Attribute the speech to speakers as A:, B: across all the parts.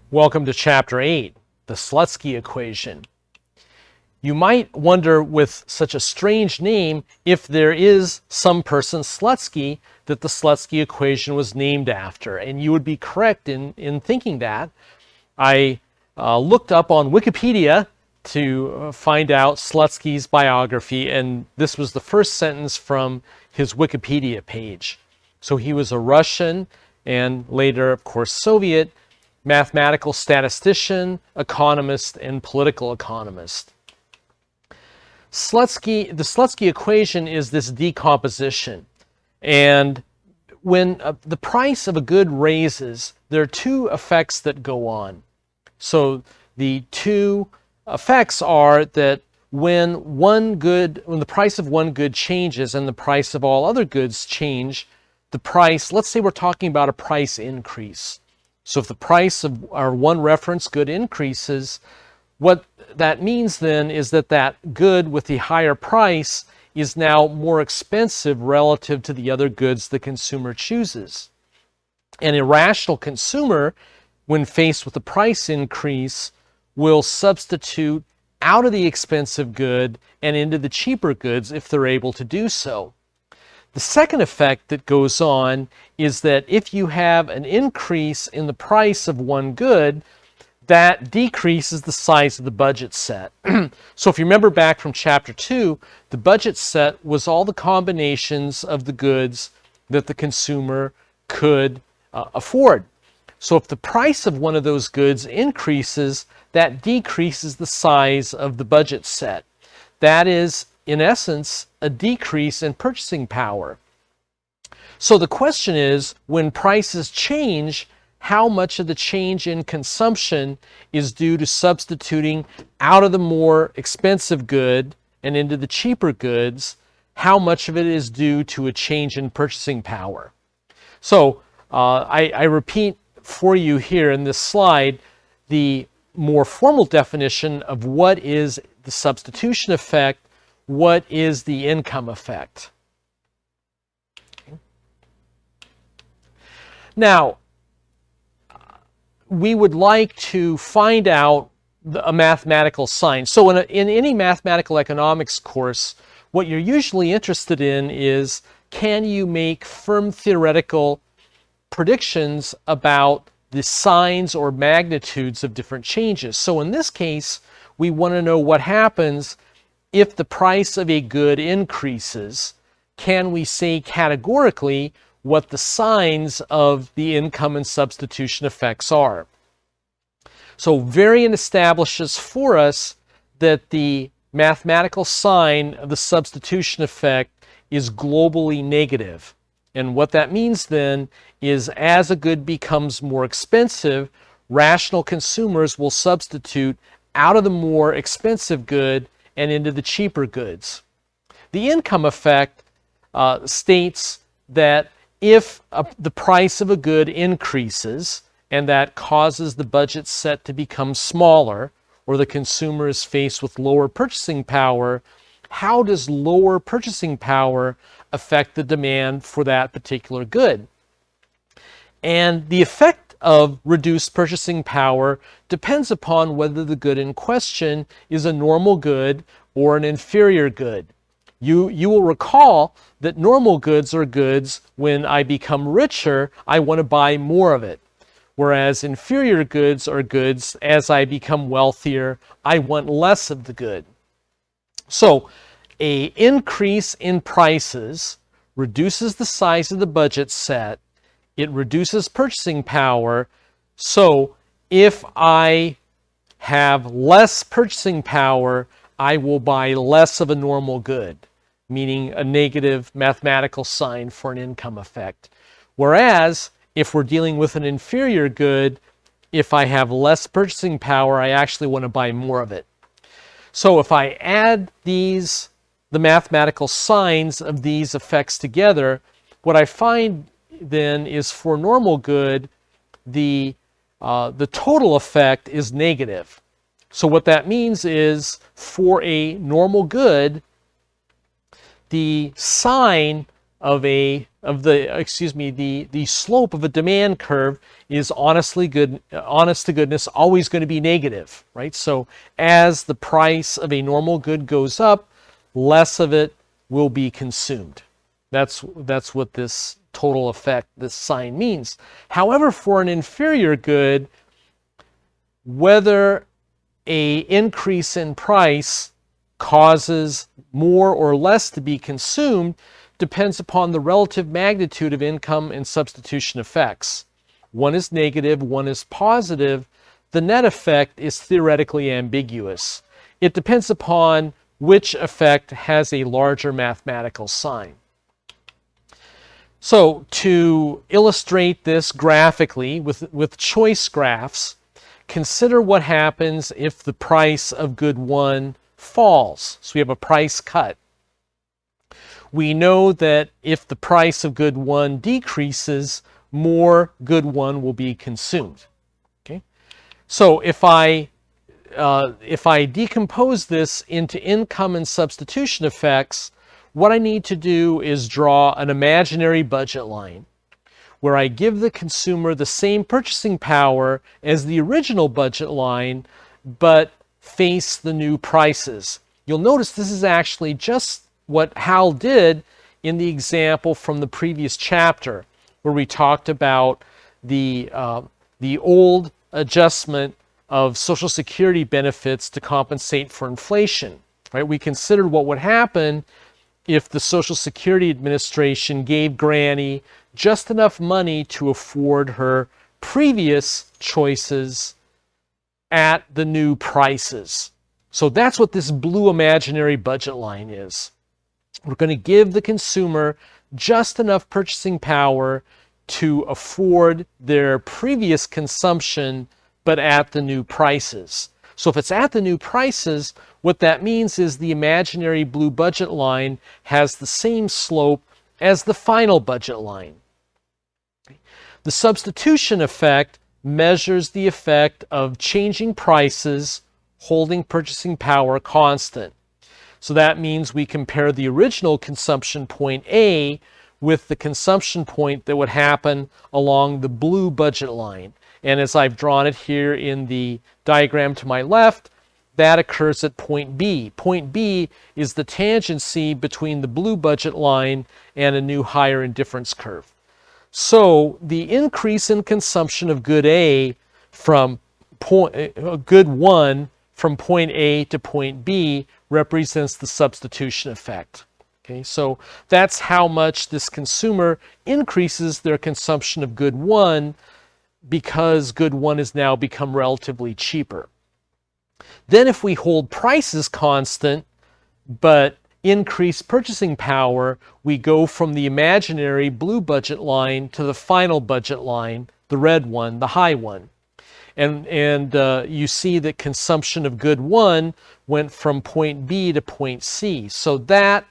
A: Welcome to Chapter 8, the Slutsky equation. You might wonder, with such a strange name, if there is some person, Slutsky, that the Slutsky equation was named after. And you would be correct in thinking that. I looked up on Wikipedia to find out Slutsky's biography, and this was the first sentence from his Wikipedia page. So he was a Russian and later, of course, Soviet mathematical statistician, economist, and political economist. The Slutsky equation is this decomposition. And when the price of a good raises, there are two effects that go on. So the two effects are that when the price of one good changes and the price of all other goods change, the price, let's say we're talking about a price increase. So if the price of our one reference good increases, what that means then is that that good with the higher price is now more expensive relative to the other goods the consumer chooses. An irrational consumer, when faced with a price increase, will substitute out of the expensive good and into the cheaper goods if they're able to do so. The second effect that goes on is that if you have an increase in the price of one good, that decreases the size of the budget set. So if you remember back from Chapter 2, the budget set was all the combinations of the goods that the consumer could afford. So if the price of one of those goods increases, that decreases the size of the budget set. That is, in essence, a decrease in purchasing power. So the question is, when prices change, how much of the change in consumption is due to substituting out of the more expensive good and into the cheaper goods? How much of it is due to a change in purchasing power? So I repeat for you here in this slide the more formal definition of what is the substitution effect, what is the income effect. Okay. Now, we would like to find out a mathematical sign. So in any mathematical economics course, what you're usually interested in is, can you make firm theoretical predictions about the signs or magnitudes of different changes? So in this case, we want to know what happens if the price of a good increases. Can we say categorically what the signs of the income and substitution effects are? So Varian establishes for us that the mathematical sign of the substitution effect is globally negative. And what that means then is, as a good becomes more expensive, rational consumers will substitute out of the more expensive good and into the cheaper goods. The income effect states that if the price of a good increases and that causes the budget set to become smaller, or the consumer is faced with lower purchasing power, how does lower purchasing power affect the demand for that particular good? And the effect of reduced purchasing power depends upon whether the good in question is a normal good or an inferior good. You will recall that normal goods are goods when I become richer, I want to buy more of it. Whereas inferior goods are goods as I become wealthier, I want less of the good. So an increase in prices reduces the size of the budget set. It reduces purchasing power. So if I have less purchasing power, I will buy less of a normal good, meaning a negative mathematical sign for an income effect. Whereas if we're dealing with an inferior good, if I have less purchasing power, I actually want to buy more of it. So if I add the mathematical signs of these effects together, what I find then is, for normal good, the total effect is negative. So what that means is, for a normal good, the sign of a of the slope of a demand curve is honest to goodness always going to be negative, right? So as the price of a normal good goes up, less of it will be consumed. That's what this total effect, this sign means. However, for an inferior good, whether an increase in price causes more or less to be consumed depends upon the relative magnitude of income and substitution effects. One is negative, one is positive. The net effect is theoretically ambiguous. It depends upon which effect has a larger mathematical sign. So to illustrate this graphically with choice graphs, consider what happens if the price of good 1 falls. So we have a price cut. We know that if the price of good 1 decreases, more good 1 will be consumed. Okay? So if I decompose this into income and substitution effects, what I need to do is draw an imaginary budget line where I give the consumer the same purchasing power as the original budget line, but face the new prices. You'll notice this is actually just what Hal did in the example from the previous chapter, where we talked about the old adjustment of Social Security benefits to compensate for inflation. Right? We considered what would happen if the Social Security Administration gave Granny just enough money to afford her previous choices at the new prices. So that's what this blue imaginary budget line is. We're going to give the consumer just enough purchasing power to afford their previous consumption, but at the new prices. So if it's at the new prices, what that means is the imaginary blue budget line has the same slope as the final budget line. The substitution effect measures the effect of changing prices, holding purchasing power constant. So that means we compare the original consumption point A with the consumption point that would happen along the blue budget line. And as I've drawn it here in the diagram to my left, that occurs at point B. Point B is the tangency between the blue budget line and a new higher indifference curve. So the increase in consumption of good A from good 1 from point A to point B represents the substitution effect. Okay, so that's how much this consumer increases their consumption of good 1 because good 1 has now become relatively cheaper. Then if we hold prices constant but increase purchasing power, we go from the imaginary blue budget line to the final budget line, the red one, the high one. And you see that consumption of good 1 went from point B to point C. So that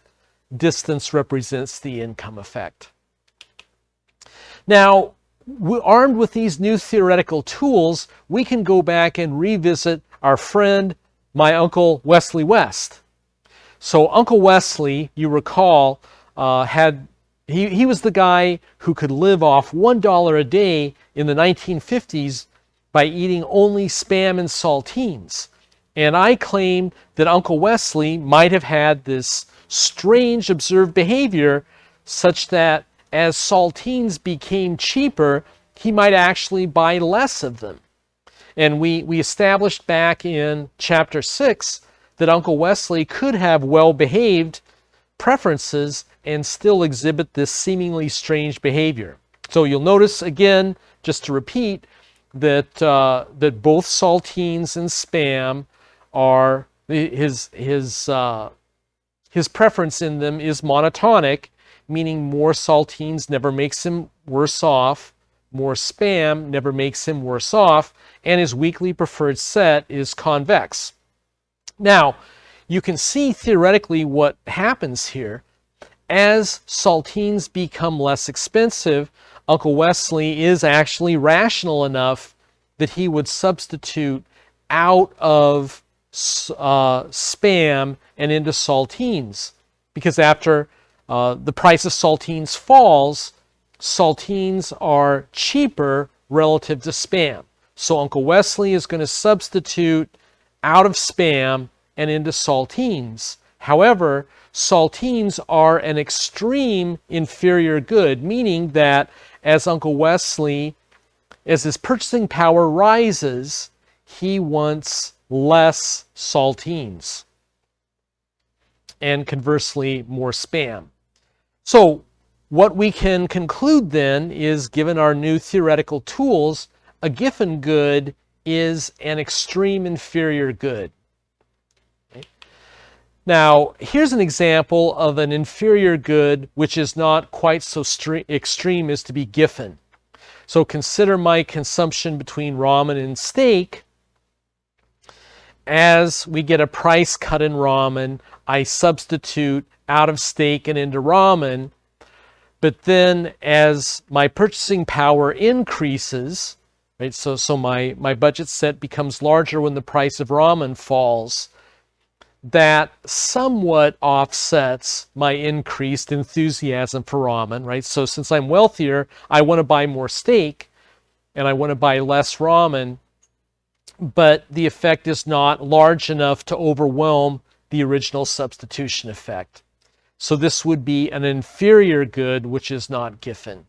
A: distance represents the income effect. Now, armed with these new theoretical tools, we can go back and revisit our friend, my Uncle Wesley West. So Uncle Wesley, you recall, he was the guy who could live off $1 a day in the 1950s by eating only Spam and saltines. And I claim that Uncle Wesley might have had this strange observed behavior such that as saltines became cheaper, he might actually buy less of them. And we established back in chapter 6 that Uncle Wesley could have well-behaved preferences and still exhibit this seemingly strange behavior. So you'll notice again, just to repeat, that both saltines and Spam are his preference in them is monotonic, meaning more saltines never makes him worse off, more Spam never makes him worse off, and his weakly preferred set is convex. Now, you can see theoretically what happens here. As saltines become less expensive, Uncle Wesley is actually rational enough that he would substitute out of Spam and into saltines. Because after the price of saltines falls, saltines are cheaper relative to Spam. So Uncle Wesley is going to substitute out of Spam and into saltines. However, saltines are an extreme inferior good, meaning that as Uncle Wesley, as his purchasing power rises, he wants less saltines, and conversely, more Spam. So what we can conclude then is, given our new theoretical tools, a Giffen good is an extreme inferior good. Okay. Now, here's an example of an inferior good which is not quite so extreme as to be Giffen. So consider my consumption between ramen and steak. As we get a price cut in ramen, I substitute out of steak and into ramen. But then as my purchasing power increases, right, so my budget set becomes larger when the price of ramen falls, that somewhat offsets my increased enthusiasm for ramen, right? So since I'm wealthier, I want to buy more steak and I want to buy less ramen, but the effect is not large enough to overwhelm the original substitution effect. So this would be an inferior good, which is not Giffen.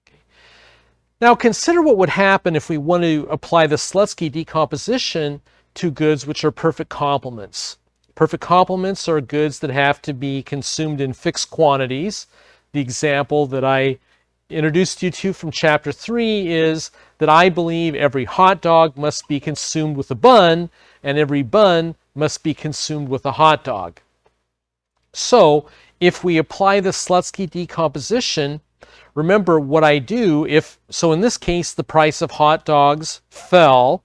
A: Okay. Now consider what would happen if we want to apply the Slutsky decomposition to goods which are perfect complements. Perfect complements are goods that have to be consumed in fixed quantities. The example that I introduced you to from chapter 3 is that I believe every hot dog must be consumed with a bun, and every bun must be consumed with a hot dog. So if we apply the Slutsky decomposition, remember what I do so in this case the price of hot dogs fell.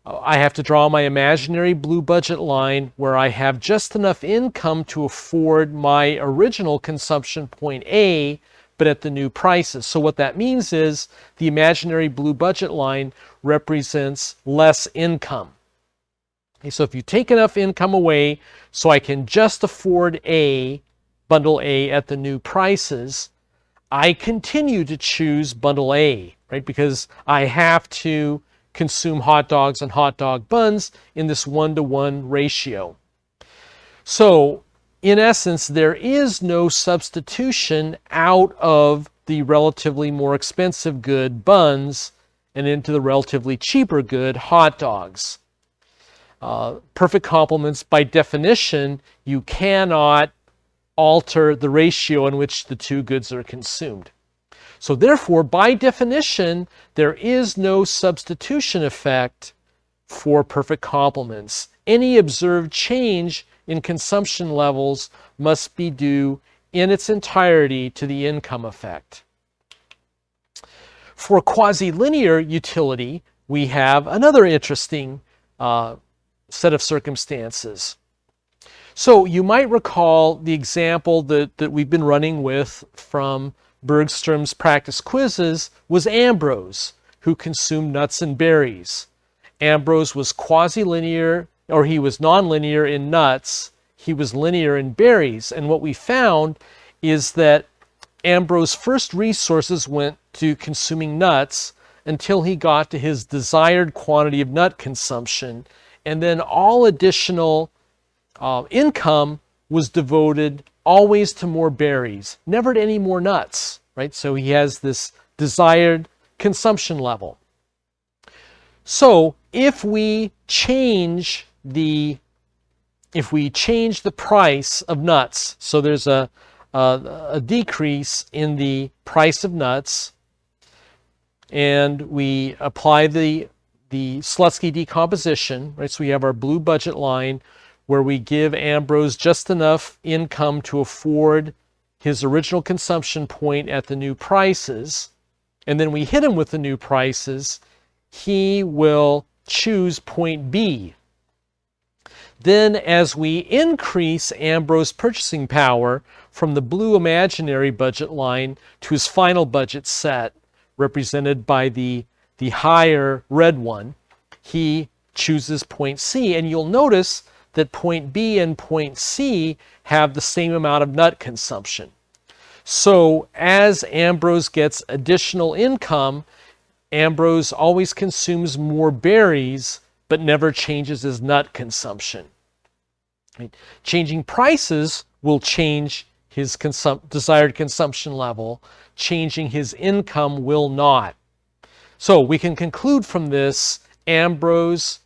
A: I have to draw my imaginary blue budget line where I have just enough income to afford my original consumption point A, but at the new prices. So what that means is the imaginary blue budget line represents less income. Okay, so if you take enough income away so I can just afford bundle A at the new prices, I continue to choose bundle A, right? Because I have to consume hot dogs and hot dog buns in this 1-to-1 ratio. So in essence, there is no substitution out of the relatively more expensive good buns and into the relatively cheaper good hot dogs. Perfect complements, by definition, you cannot alter the ratio in which the two goods are consumed. So therefore, by definition, there is no substitution effect for perfect complements. Any observed change in consumption levels must be due in its entirety to the income effect. For quasi-linear utility, we have another interesting set of circumstances. So you might recall the example that we've been running with from Bergstrom's practice quizzes was Ambrose, who consumed nuts and berries. Ambrose was quasi-linear, or he was nonlinear in nuts. He was linear in berries. And what we found is that Ambrose's first resources went to consuming nuts until he got to his desired quantity of nut consumption. And then all additional income was devoted always to more berries, never to any more nuts, right? So he has this desired consumption level. So if we change the price of nuts, so there's a decrease in the price of nuts, and we apply the Slutsky decomposition, right? So we have our blue budget line where we give Ambrose just enough income to afford his original consumption point at the new prices, and then we hit him with the new prices, he will choose point B. Then as we increase Ambrose's purchasing power from the blue imaginary budget line to his final budget set, represented by the higher red one, he chooses point C. And you'll notice that point B and point C have the same amount of nut consumption. So as Ambrose gets additional income, Ambrose always consumes more berries, but never changes his nut consumption. Right? Changing prices will change his desired consumption level. Changing his income will not. So we can conclude from this, Ambrose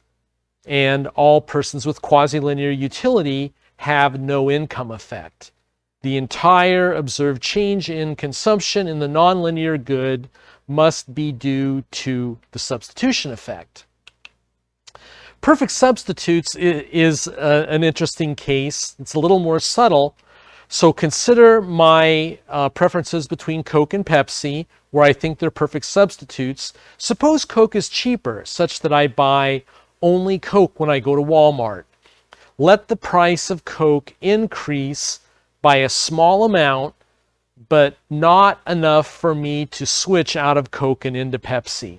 A: and all persons with quasi-linear utility have no income effect. The entire observed change in consumption in the nonlinear good must be due to the substitution effect. Perfect substitutes is an interesting case. It's a little more subtle. So consider my preferences between Coke and Pepsi, where I think they're perfect substitutes. Suppose Coke is cheaper, such that I buy only Coke when I go to Walmart. Let the price of Coke increase by a small amount, but not enough for me to switch out of Coke and into Pepsi.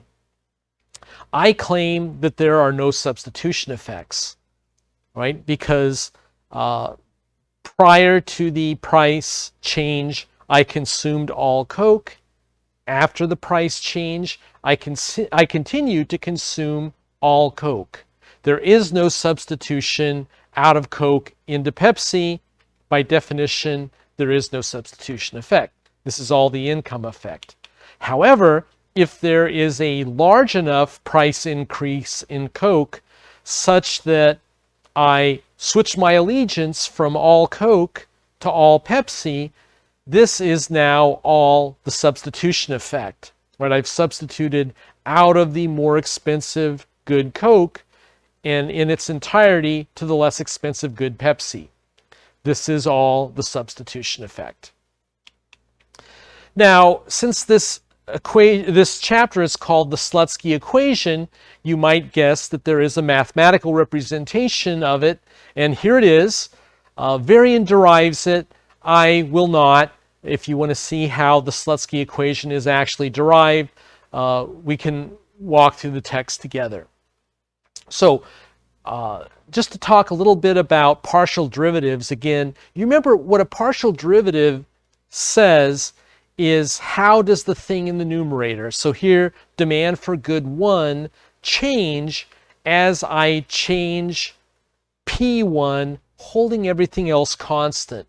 A: I claim that there are no substitution effects, right? Because prior to the price change, I consumed all Coke. After the price change, I continue to consume all Coke. There is no substitution out of Coke into Pepsi. By definition, there is no substitution effect. This is all the income effect. However, if there is a large enough price increase in Coke such that I switch my allegiance from all Coke to all Pepsi, this is now all the substitution effect, right? I've substituted out of the more expensive good Coke and in its entirety to the less expensive good Pepsi. This is all the substitution effect. Now, since this chapter is called the Slutsky equation, you might guess that there is a mathematical representation of it, and here it is. Varian derives it. I will not. If you want to see how the Slutsky equation is actually derived, we can walk through the text together. So, just to talk a little bit about partial derivatives again, you remember what a partial derivative says is how does the thing in the numerator, so here demand for good 1, change as I change P1, holding everything else constant.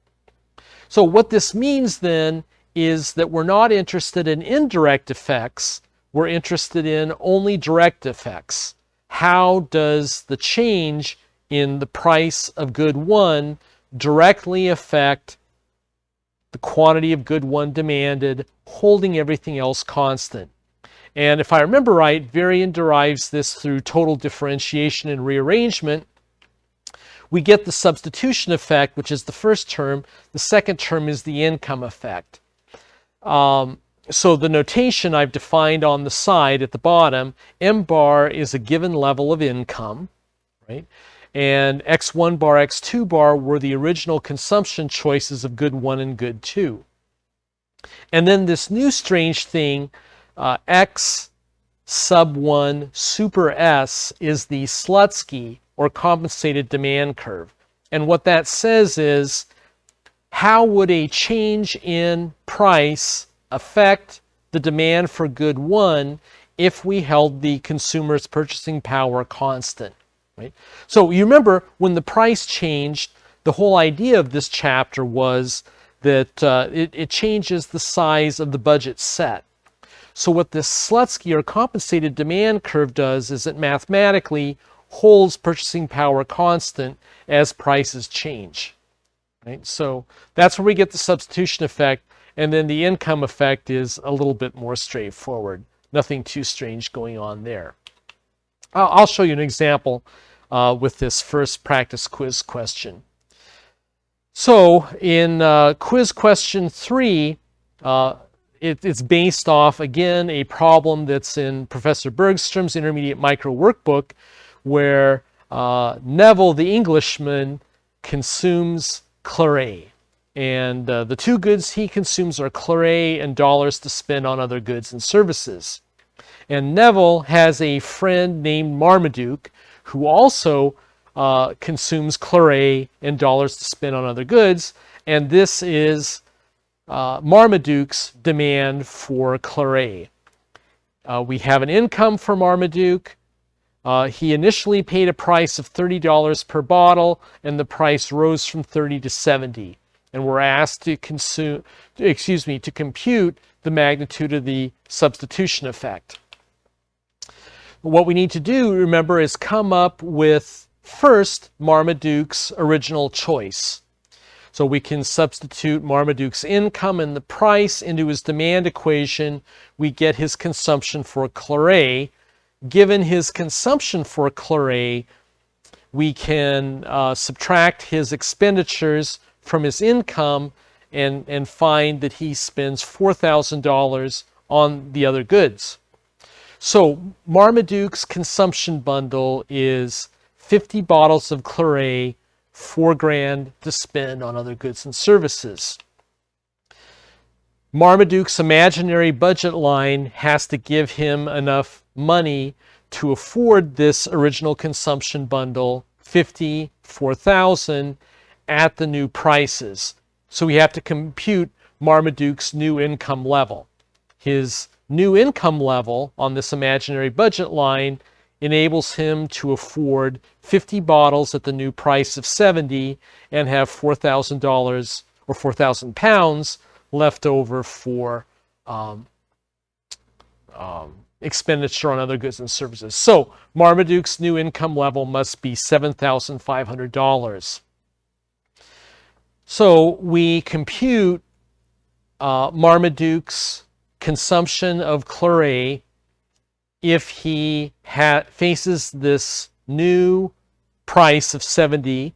A: So what this means then is that we're not interested in indirect effects, we're interested in only direct effects. How does the change in the price of good 1 directly affect the quantity of good 1 demanded, holding everything else constant? And if I remember right, Varian derives this through total differentiation and rearrangement. We get the substitution effect, which is the first term. The second term is the income effect. So the notation I've defined on the side at the bottom, M bar is a given level of income, right? And X1 bar, X2 bar were the original consumption choices of good 1 and good 2. And then this new strange thing, X sub 1 super S is the Slutsky or compensated demand curve. And what that says is, how would a change in price affect the demand for good 1 if we held the consumer's purchasing power constant? Right? So you remember when the price changed, the whole idea of this chapter was that it changes the size of the budget set. So what this Slutsky or compensated demand curve does is it mathematically holds purchasing power constant as prices change. Right? So that's where we get the substitution effect, and then the income effect is a little bit more straightforward. Nothing too strange going on there. I'll show you an example with this first practice quiz question. So in quiz question 3, it's based off, again, a problem that's in Professor Bergstrom's Intermediate Micro Workbook, where Neville, the Englishman, consumes claret. And the two goods he consumes are claret and dollars to spend on other goods and services. And Neville has a friend named Marmaduke who also consumes chlorate and dollars to spend on other goods. And this is Marmaduke's demand for chlorate. We have an income for Marmaduke. He initially paid a price of $30 per bottle, and the price rose from 30 to 70. And we're asked to compute the magnitude of the substitution effect. What we need to do, remember, is come up with first Marmaduke's original choice. So we can substitute Marmaduke's income and the price into his demand equation. We get his consumption for chlorate. Given his consumption for chlorate, we can subtract his expenditures from his income and find that he spends $4,000 on the other goods. So Marmaduke's consumption bundle is 50 bottles of chlorate, $4,000 to spend on other goods and services. Marmaduke's imaginary budget line has to give him enough money to afford this original consumption bundle, 50, 4,000, at the new prices. So we have to compute Marmaduke's new income level. His new income level on this imaginary budget line enables him to afford 50 bottles at the new price of 70 and have $4,000 or 4,000 pounds left over for expenditure on other goods and services. So Marmaduke's new income level must be $7,500. So we compute Marmaduke's consumption of chlorate if he faces this new price of 70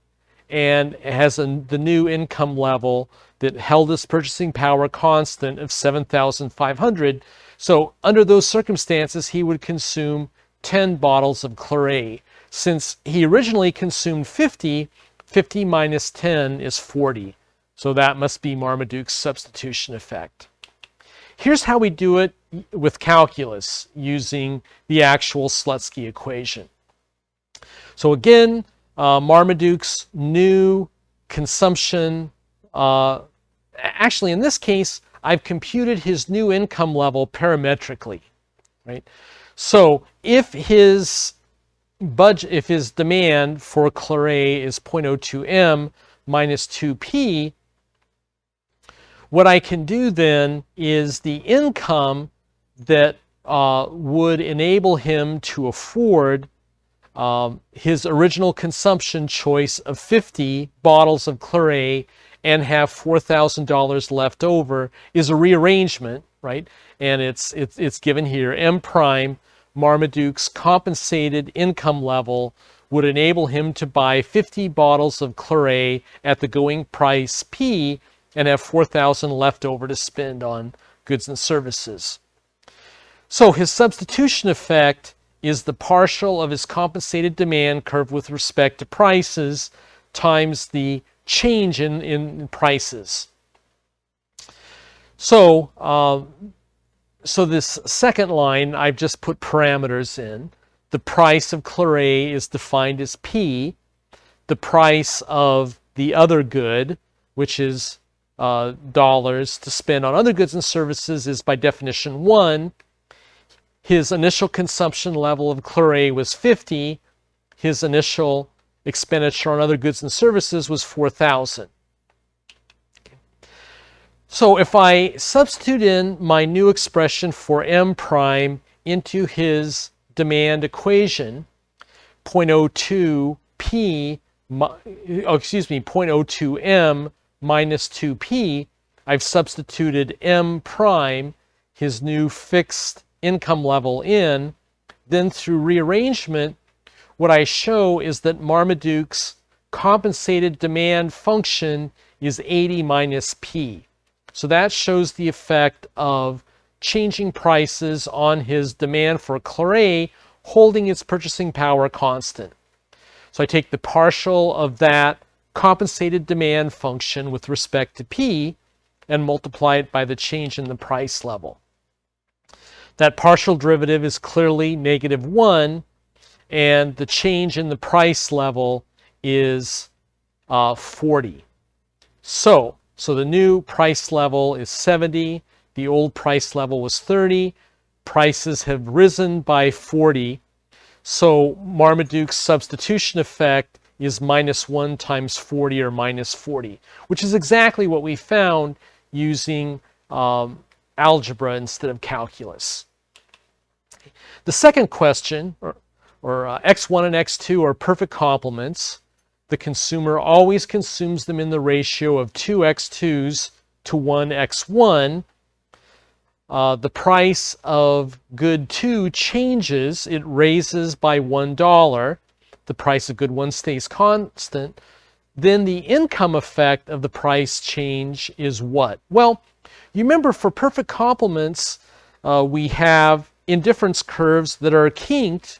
A: and has the new income level that held his purchasing power constant of 7,500. So under those circumstances, he would consume 10 bottles of chlorate. Since he originally consumed 50, 50 minus 10 is 40. So that must be Marmaduke's substitution effect. Here's how we do it with calculus using the actual Slutsky equation. So again, Marmaduke's new consumption, actually in this case, I've computed his new income level parametrically, right? So if his budget, if his demand for chlorate is 0.02 m minus 2p, what I can do then is the income that would enable him to afford his original consumption choice of 50 bottles of chlorate and have $4,000 left over is a rearrangement, right? And it's given here. M prime, Marmaduke's compensated income level, would enable him to buy 50 bottles of chlorate at the going price P and have $4,000 left over to spend on goods and services. So his substitution effect is the partial of his compensated demand curve with respect to prices times the change in prices. So, so this second line, I've just put parameters in. The price of chlorate is defined as P. The price of the other good, which is dollars to spend on other goods and services, is by definition 1. His initial consumption level of chlorate was 50. His initial expenditure on other goods and services was 4,000. Okay. So if I substitute in my new expression for M prime into his demand equation, 0.02 p, 0.02 m minus 2p, I've substituted M prime, his new fixed income level, in. Then through rearrangement, what I show is that Marmaduke's compensated demand function is 80 minus p. So that shows the effect of changing prices on his demand for chlorate, holding its purchasing power constant. So I take the partial of that compensated demand function with respect to P and multiply it by the change in the price level. That partial derivative is clearly -1, and the change in the price level is 40. So the new price level is 70. The old price level was 30. Prices have risen by 40. So Marmaduke's substitution effect is -1 times 40 or minus 40, which is exactly what we found using algebra instead of calculus. The second question, or x1 and x2 are perfect complements. The consumer always consumes them in the ratio of 2 x2s to 1 x1. The price of good 2 changes. It raises by $1. The price of good 1 stays constant. Then the income effect of the price change is what? Well, you remember for perfect complements, we have indifference curves that are kinked.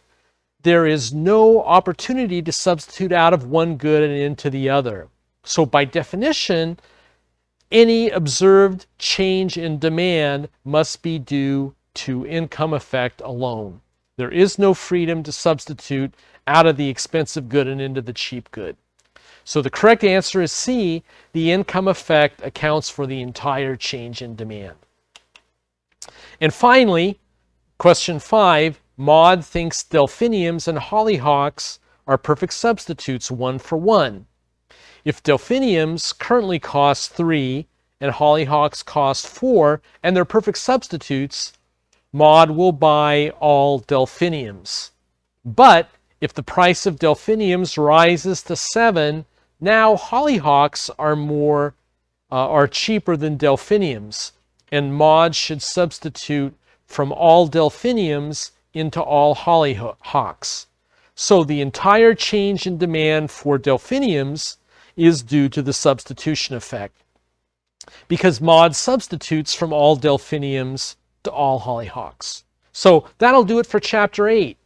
A: There is no opportunity to substitute out of one good and into the other. So by definition, any observed change in demand must be due to income effect alone. There is no freedom to substitute out of the expensive good and into the cheap good. So the correct answer is C. The income effect accounts for the entire change in demand. And finally, question 5, Maud thinks delphiniums and hollyhocks are perfect substitutes 1 for 1. If delphiniums currently cost 3 and hollyhocks cost 4 and they're perfect substitutes, Maud will buy all delphiniums. But if the price of delphiniums rises to 7, now hollyhocks are cheaper than delphiniums, and Maud should substitute from all delphiniums into all hollyhocks. So the entire change in demand for delphiniums is due to the substitution effect, because Maud substitutes from all delphiniums to all hollyhocks. So that'll do it for chapter 8.